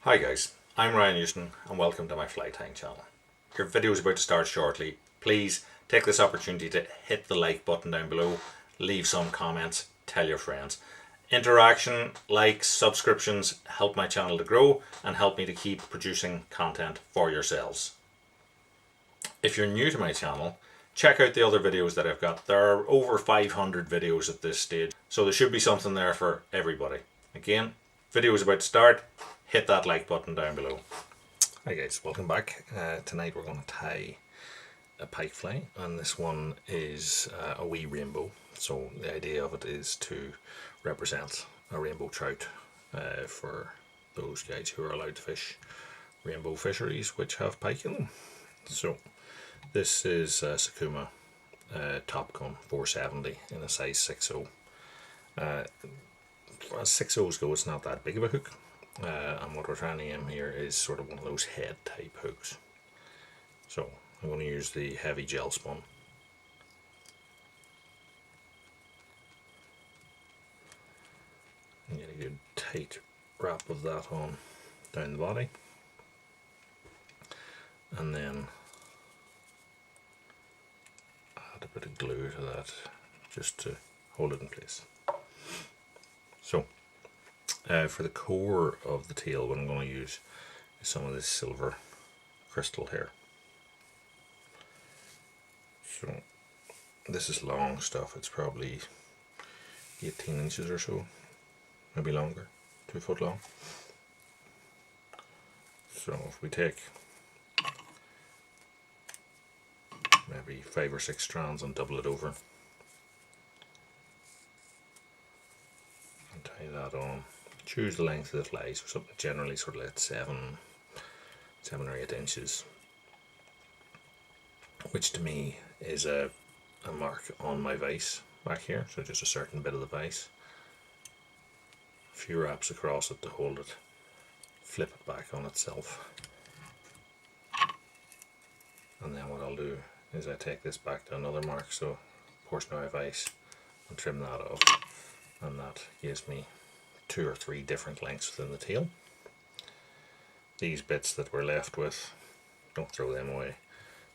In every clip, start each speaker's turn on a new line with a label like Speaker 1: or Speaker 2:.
Speaker 1: Hi guys, I'm Ryan Houston and welcome to my fly tying channel. Your video is about to start shortly. Please take this opportunity to hit the like button down below, leave some comments, tell your friends. Interaction, likes, subscriptions help my channel to grow and help me to keep producing content for yourselves. If you're new to my channel, check out the other videos that I've got. There are over 500 videos at this stage, so there should be something there for everybody. Again, video is about to start. Hit that like button down below. Hi guys, welcome back. Tonight we're going to tie a pike fly, and this one is a wee rainbow. So the idea of it is to represent a rainbow trout for those guys who are allowed to fish rainbow fisheries which have pike in them. So this is a Sakuma top gun 470 in a size 6.0. As 6.0s go, it's not that big of a hook. And what we're trying to aim here is sort of one of those head type hooks. So I'm going to use the heavy gel spun. And get a good tight wrap of that on down the body. And then add a bit of glue to that just to hold it in place. So for the core of the tail, what I'm going to use is some of this silver crystal here. So this is long stuff, it's probably 18 inches or so, maybe longer, 2 foot long. So if we take maybe 5 or 6 strands and double it over and tie that on. Choose the length of the fly, so something generally sort of like 7 or 8 inches, which to me is a mark on my vise back here, so just a certain bit of the vise. A few wraps across it to hold it, flip it back on itself, and then what I'll do is I take this back to another mark, so a portion of my vise, and trim that off, and that gives me 2 or 3 different lengths within the tail. These bits that we're left with, don't throw them away,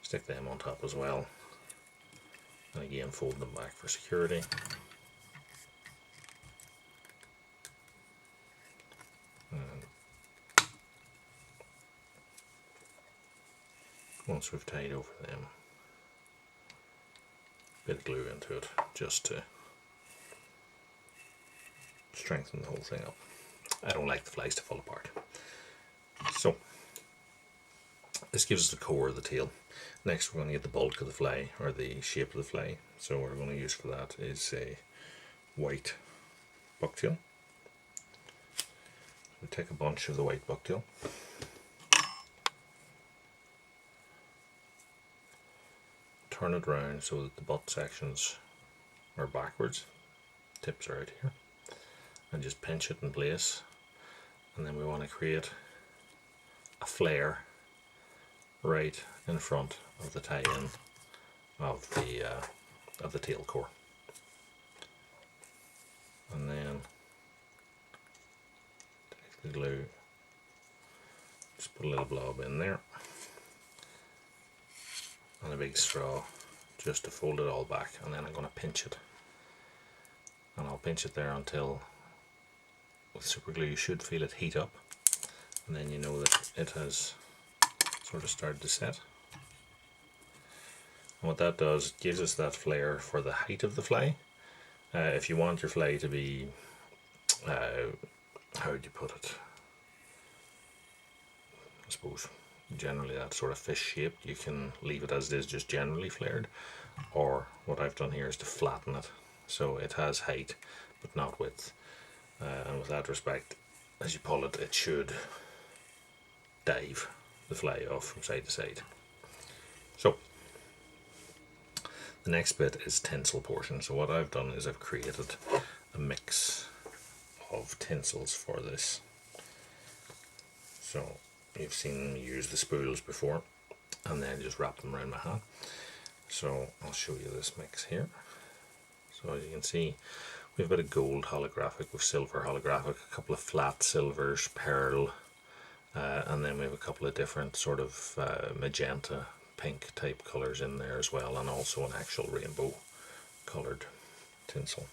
Speaker 1: stick them on top as well, and again fold them back for security. And once we've tied over them, a bit of glue into it just to strengthen the whole thing up. I don't like the flies to fall apart. So this gives us the core of the tail. Next we're going to get the bulk of the fly, or the shape of the fly. So what we're going to use for that is a white bucktail. We take a bunch of the white bucktail, turn it round so that the butt sections are backwards, tips are out here, and just pinch it in place. And then we want to create a flare right in front of the tie-in of the tail core. And then take the glue, just put a little blob in there, and a big straw just to fold it all back, and then I'm going to pinch it. And I'll pinch it there until with super glue you should feel it heat up, and then you know that it has sort of started to set. And what that does, it gives us that flare for the height of the fly. If you want your fly to be, how would you put it, I suppose generally that sort of fish shaped, you can leave it as it is, just generally flared, or what I've done here is to flatten it so it has height but not width. And with that respect, as you pull it, it should dive the fly off from side to side. So the next bit is tinsel portion. So what I've done is I've created a mix of tinsels for this. So you've seen me use the spools before, and then just wrap them around my hand. So I'll show you this mix here. So as you can see, we have a bit of gold holographic with silver holographic, a couple of flat silvers, pearl, and then we have a couple of different sort of magenta pink type colours in there as well, and also an actual rainbow coloured tinsel.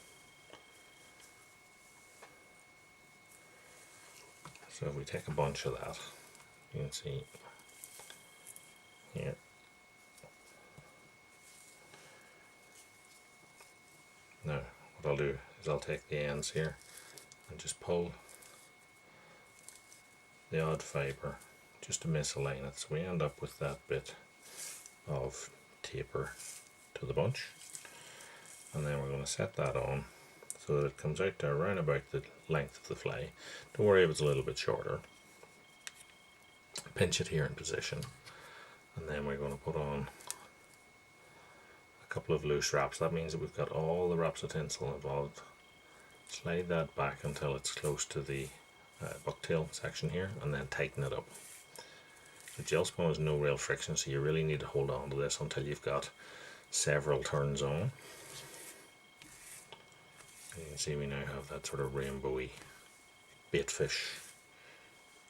Speaker 1: So if we take a bunch of that, you can see here. Now what I'll do is I'll take the ends here and just pull the odd fibre just to misalign it, so we end up with that bit of taper to the bunch, and then we're going to set that on so that it comes out to around about the length of the fly. Don't worry if it's a little bit shorter. Pinch it here in position, and then we're going to put on a couple of loose wraps. That means that we've got all the wraps of tinsel involved. Slide that back until it's close to the bucktail section here, and then tighten it up. The gel spun has no real friction, so you really need to hold on to this until you've got several turns on. You can see we now have that sort of rainbowy baitfish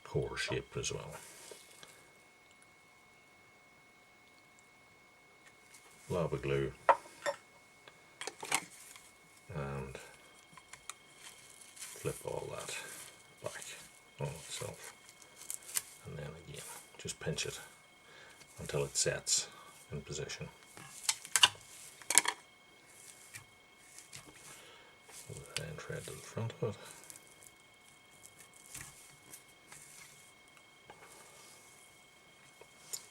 Speaker 1: core shape as well. Blob of glue and flip all that back on itself, and then again just pinch it until it sets in position. Pull the end thread to the front of it.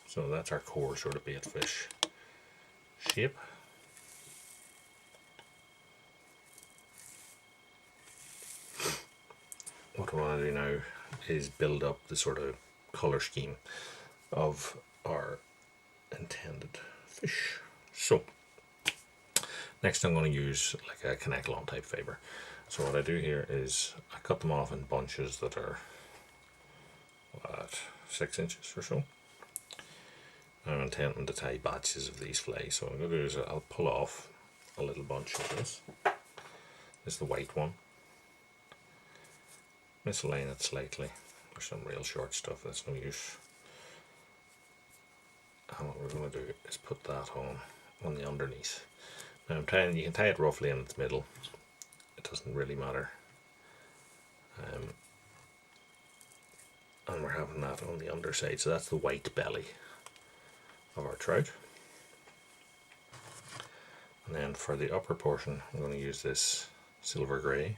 Speaker 1: So that's our core sort of baitfish shape. What I want to do now is build up the sort of colour scheme of our intended fish. So next I'm going to use like a Connect-Along type fibre. So what I do here is I cut them off in bunches that are 6 inches or so. I'm intending to tie batches of these flies, so what I'm going to do is I'll pull off a little bunch of this. This is the white one. Misalign it slightly. There's some real short stuff that's no use. And what we're going to do is put that on the underneath. Now I'm trying, you can tie it roughly in its middle. It doesn't really matter. And we're having that on the underside, so that's the white belly of our trout. And then for the upper portion I'm going to use this silver grey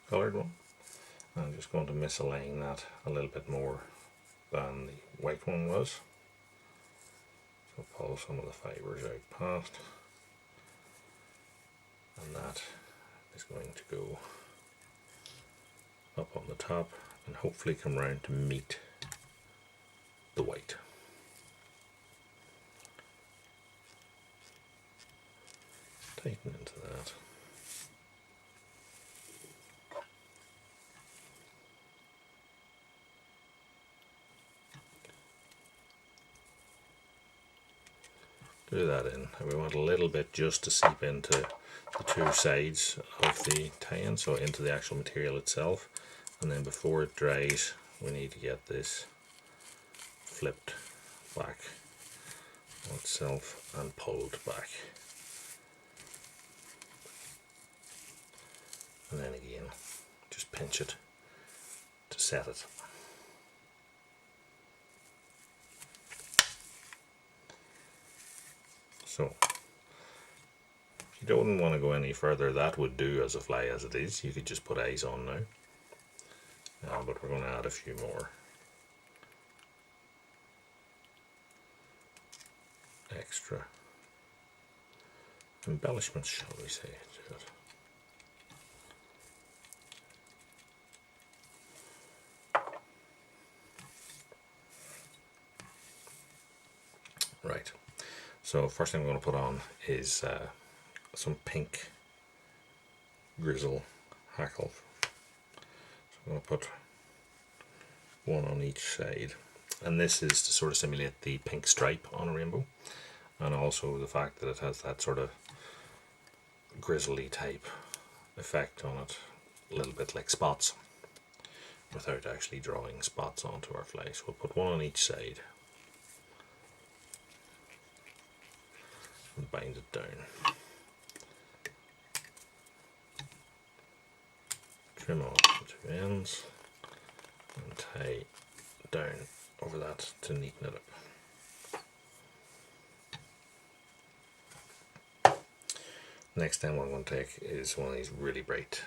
Speaker 1: coloured one. I'm just going to misalign that a little bit more than the white one was. So pull some of the fibres out past, and that is going to go up on the top and hopefully come round to meet the white. Tighten into that. Do that in, and we want a little bit just to seep into the two sides of the tie-in, so into the actual material itself, and then before it dries we need to get this flipped back on itself and pulled back, and then again just pinch it to set it. So if you don't want to go any further, that would do as a fly as it is. You could just put eyes on now, but we're going to add a few more extra embellishments, shall we say, to it. Right, so first thing I'm going to put on is some pink grizzle hackle. So I'm going to put one on each side, and this is to sort of simulate the pink stripe on a rainbow, and also the fact that it has that sort of grizzly type effect on it a little bit like spots without actually drawing spots onto our fly. So we'll put one on each side and bind it down. Trim off the two ends and tie down over that to neaten it up. Next thing what I'm going to take is one of these really bright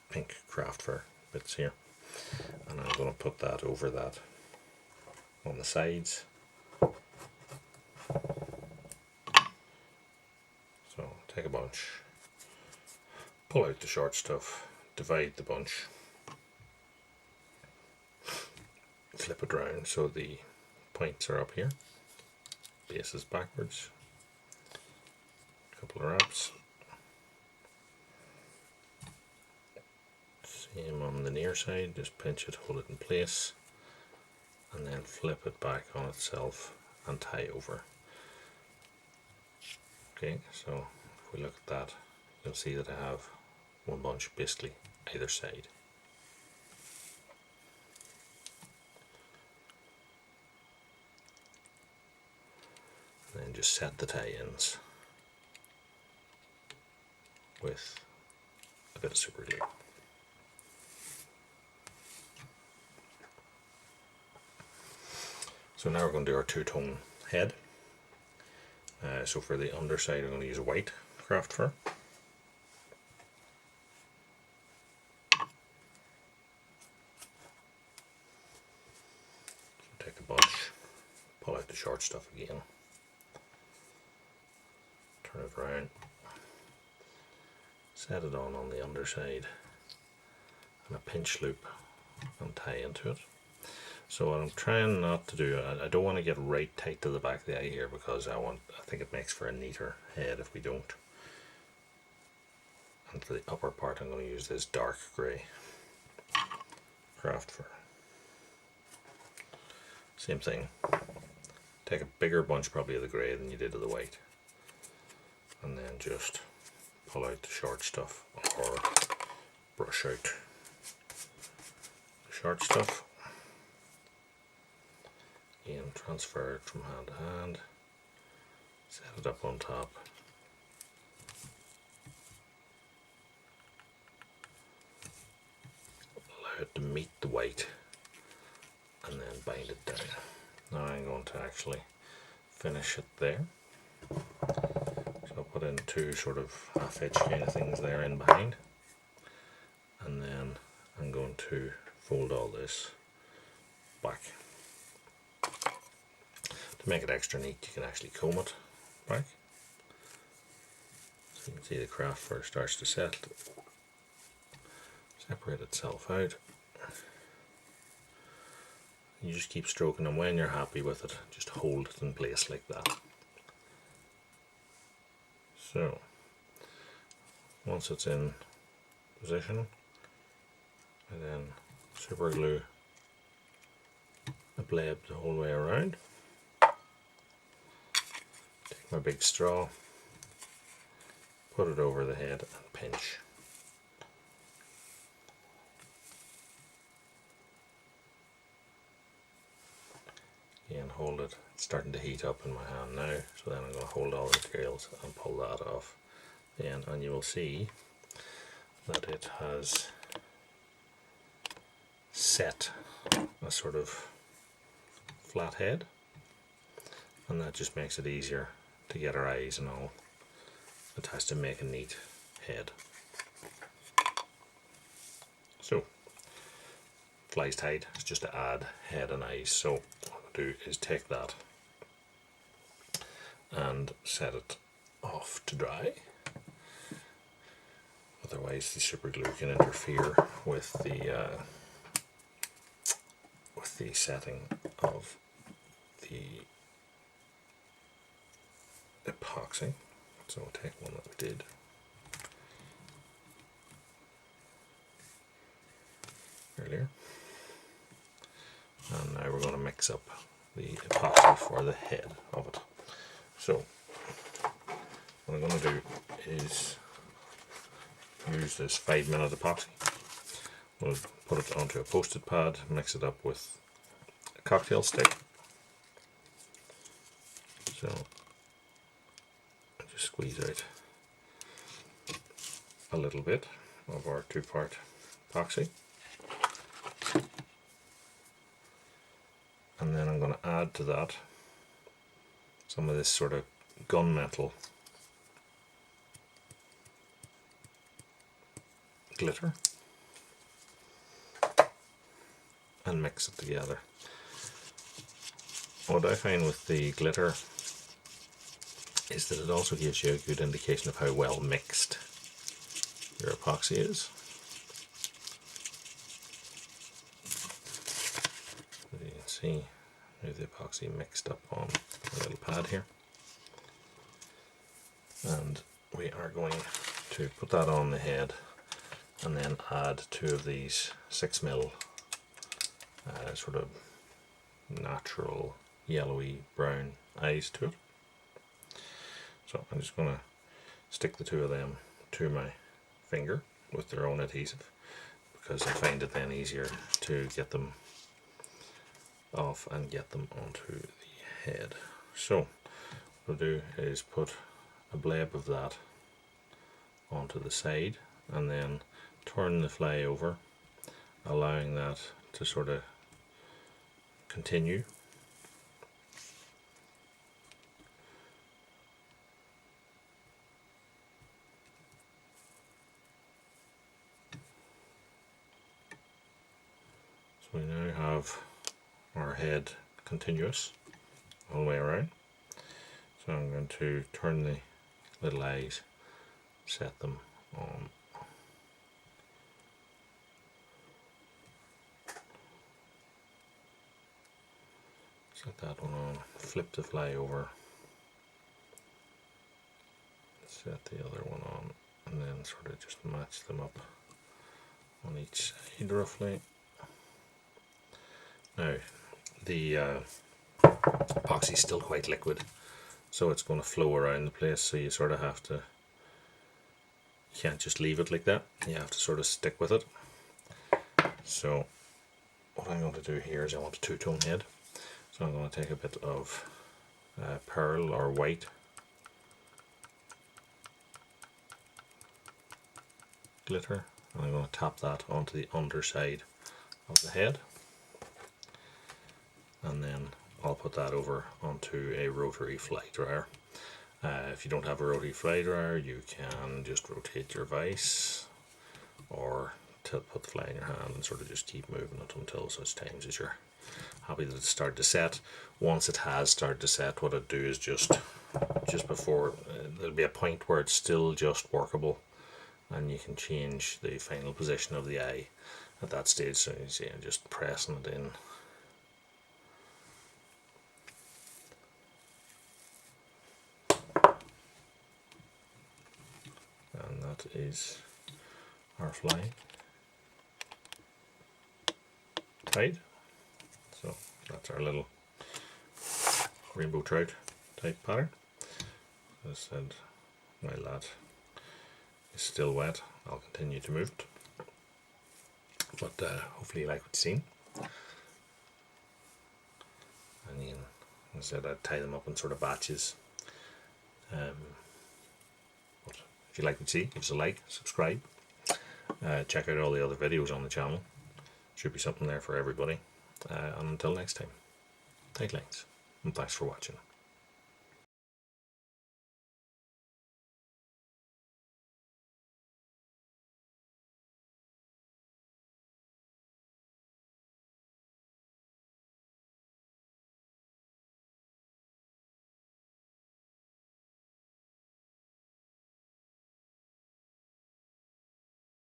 Speaker 1: pink craft fur bits here, and I'm going to put that over that on the sides. So take a bunch, pull out the short stuff, divide the bunch, flip it round so the points are up here, base is backwards, a couple of wraps, same on the near side, just pinch it, hold it in place, and then flip it back on itself and tie over. Okay, so if we look at that, you'll see that I have one bunch basically either side. And then just set the tie-ins with a bit of super glue. So now we're going to do our two-tone head. So for the underside I'm going to use a white craft fur. So take a bunch, pull out the short stuff again, turn it around, set it on the underside, and a pinch loop and tie into it. So what I'm trying not to do, I don't want to get right tight to the back of the eye here, because I think it makes for a neater head if we don't. And for the upper part I'm going to use this dark grey craft fur. Same thing, take a bigger bunch probably of the grey than you did of the white, and then just pull out the short stuff or brush out the short stuff. Again, transfer it from hand to hand, set it up on top, allow it to meet the white, and then bind it down. Now I'm going to actually finish it there. So I'll put in two sort of half-edge kind of things there in behind, and then I'm going to fold all this back. To make it extra neat, you can actually comb it back. So you can see the craft fur starts to separate itself out. You just keep stroking, and when you're happy with it, just hold it in place like that. So once it's in position, I then super glue a blade the whole way around. Take my big straw, put it over the head and pinch. Again, hold it. It's starting to heat up in my hand now, so then I'm going to hold all the materials and pull that off then, and you will see that it has set a sort of flat head, and that just makes it easier to get our eyes and all. It has to make a neat head. So flies tied is just to add head and eyes. So what I'll do is take that and set it off to dry. Otherwise the super glue can interfere with the setting of the epoxy. So we'll take one that we did. Earlier. And now we're going to mix up the epoxy for the head of it. So what I'm going to do is use this 5-minute epoxy. We'll put it onto a post-it pad, mix it up with a cocktail stick. So just squeeze out a little bit of our 2-part epoxy. And then I'm going to add to that some of this sort of gunmetal glitter and mix it together. What I find with the glitter is that it also gives you a good indication of how well mixed your epoxy is. As you can see, there's the epoxy mixed up on a little pad here. And we are going to put that on the head and then add 2 of these 6mm sort of natural yellowy brown eyes to it. So I'm just going to stick the 2 of them to my finger with their own adhesive, because I find it then easier to get them off and get them onto the head. So what I'll do is put a blab of that onto the side and then turn the fly over, allowing that to sort of continue. So we now have our head continuous all the way around. So I'm going to turn the little eyes, set them on. Set that one on, flip the fly over, set the other one on, and then sort of just match them up on each side roughly. Now the epoxy is still quite liquid, so it's going to flow around the place, so you sort of have to, you can't just leave it like that, you have to sort of stick with it. So what I'm going to do here is I want a 2-tone head. So I'm going to take a bit of pearl or white, glitter, and I'm going to tap that onto the underside of the head, and then I'll put that over onto a rotary fly dryer. If you don't have a rotary fly dryer, you can just rotate your vise or put the fly in your hand and sort of just keep moving it until such times as you're happy that it's started to set. Once it has started to set, what I'd do is just before, there'll be a point where it's still just workable, and you can change the final position of the eye at that stage. So you see I'm just pressing it in. And that is our fly tied. So that's our little rainbow trout type pattern. As I said, while that is still wet, I'll continue to move it. But hopefully you like what you've seen. And then, as I said, I'd tie them up in sort of batches. But if you like what you see, give us a like, subscribe. Check out all the other videos on the channel. Should be something there for everybody. And until next time, tight lines, and thanks for watching.